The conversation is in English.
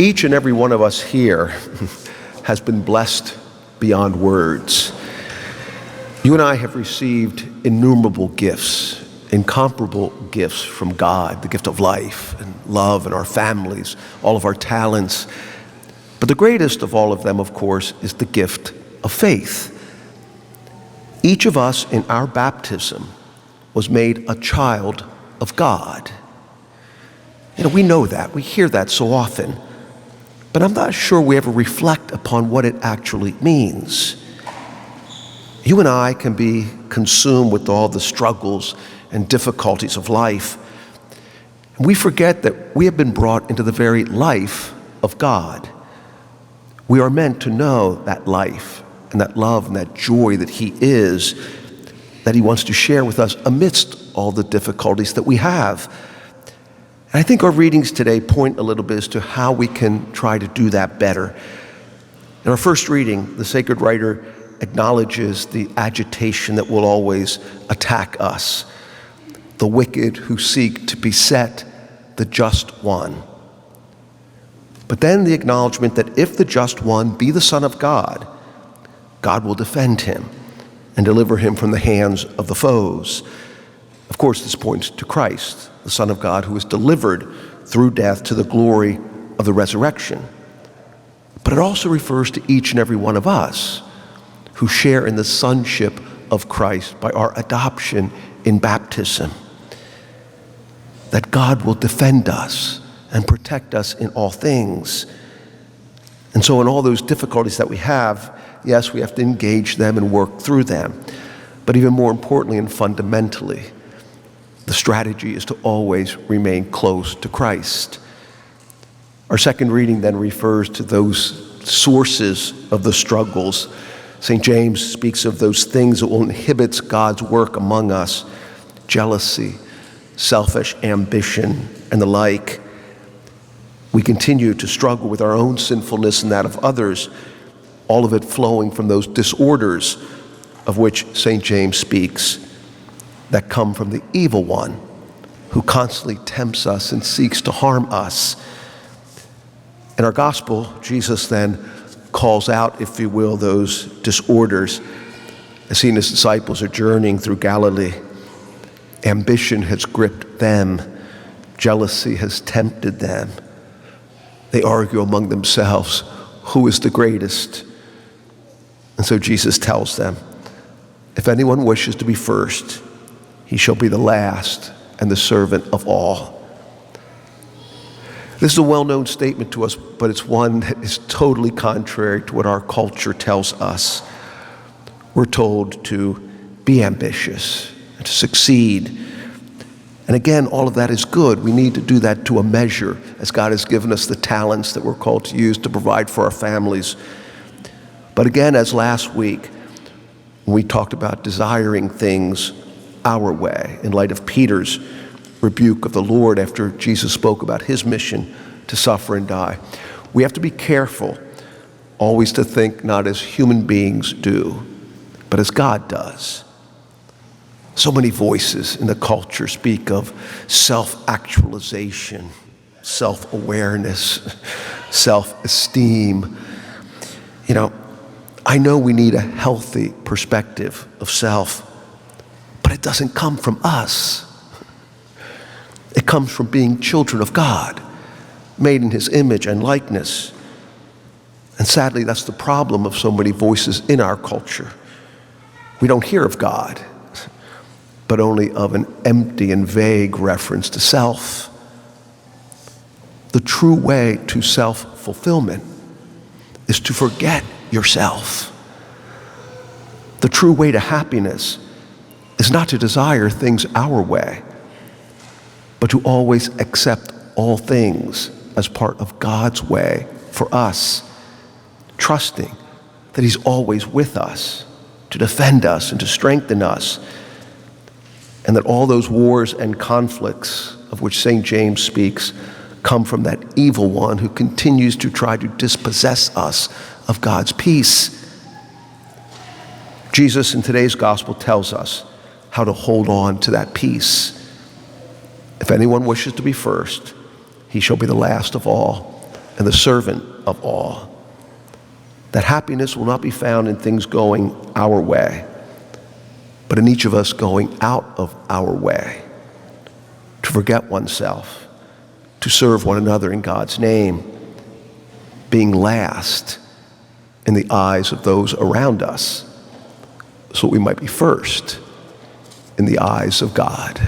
Each and every one of us here has been blessed beyond words. You and I have received innumerable gifts, incomparable gifts from God, the gift of life and love and our families, all of our talents. But the greatest of all of them, of course, is the gift of faith. Each of us in our baptism was made a child of God. We know that. We hear that so often. But I'm not sure we ever reflect upon what it actually means. You and I can be consumed with all the struggles and difficulties of life. We forget that we have been brought into the very life of God. We are meant to know that life and that love and that joy that He is, that He wants to share with us amidst all the difficulties that we have. And I think our readings today point a little bit as to how we can try to do that better. In our first reading, the sacred writer acknowledges the agitation that will always attack us, the wicked who seek to beset the just one. But then the acknowledgement that if the just one be the Son of God, God will defend him and deliver him from the hands of the foes. Of course, this points to Christ, the Son of God, who is delivered through death to the glory of the resurrection. But it also refers to each and every one of us who share in the sonship of Christ by our adoption in baptism. That God will defend us and protect us in all things. And so in all those difficulties that we have, yes, we have to engage them and work through them. But even more importantly and fundamentally, the strategy is to always remain close to Christ. Our second reading then refers to those sources of the struggles. St. James speaks of those things that will inhibit God's work among us: jealousy, selfish ambition, and the like. We continue to struggle with our own sinfulness and that of others, all of it flowing from those disorders of which St. James speaks, that come from the evil one who constantly tempts us and seeks to harm us. In our gospel, Jesus then calls out, if you will, those disorders. As he and his disciples are journeying through Galilee, ambition has gripped them. Jealousy has tempted them. They argue among themselves, who is the greatest? And so Jesus tells them, if anyone wishes to be first, he shall be the last and the servant of all. This is a well-known statement to us, but it's one that is totally contrary to what our culture tells us. We're told to be ambitious and to succeed. And again, all of that is good. We need to do that to a measure, as God has given us the talents that we're called to use to provide for our families. But again, as last week, when we talked about desiring things our way, in light of Peter's rebuke of the Lord after Jesus spoke about his mission to suffer and die, we have to be careful always to think not as human beings do, but as God does. So many voices in the culture speak of self-actualization, self-awareness, self-esteem. I know we need a healthy perspective of self, but it doesn't come from us. It comes from being children of God, made in His image and likeness. And sadly, that's the problem of so many voices in our culture. We don't hear of God, but only of an empty and vague reference to self. The true way to self-fulfillment is to forget yourself. The true way to happiness is not to desire things our way, but to always accept all things as part of God's way for us, trusting that He's always with us to defend us and to strengthen us, and that all those wars and conflicts of which St. James speaks come from that evil one who continues to try to dispossess us of God's peace. Jesus in today's gospel tells us how to hold on to that peace. If anyone wishes to be first, he shall be the last of all and the servant of all. That happiness will not be found in things going our way, but in each of us going out of our way, to forget oneself, to serve one another in God's name, being last in the eyes of those around us, so we might be first in the eyes of God.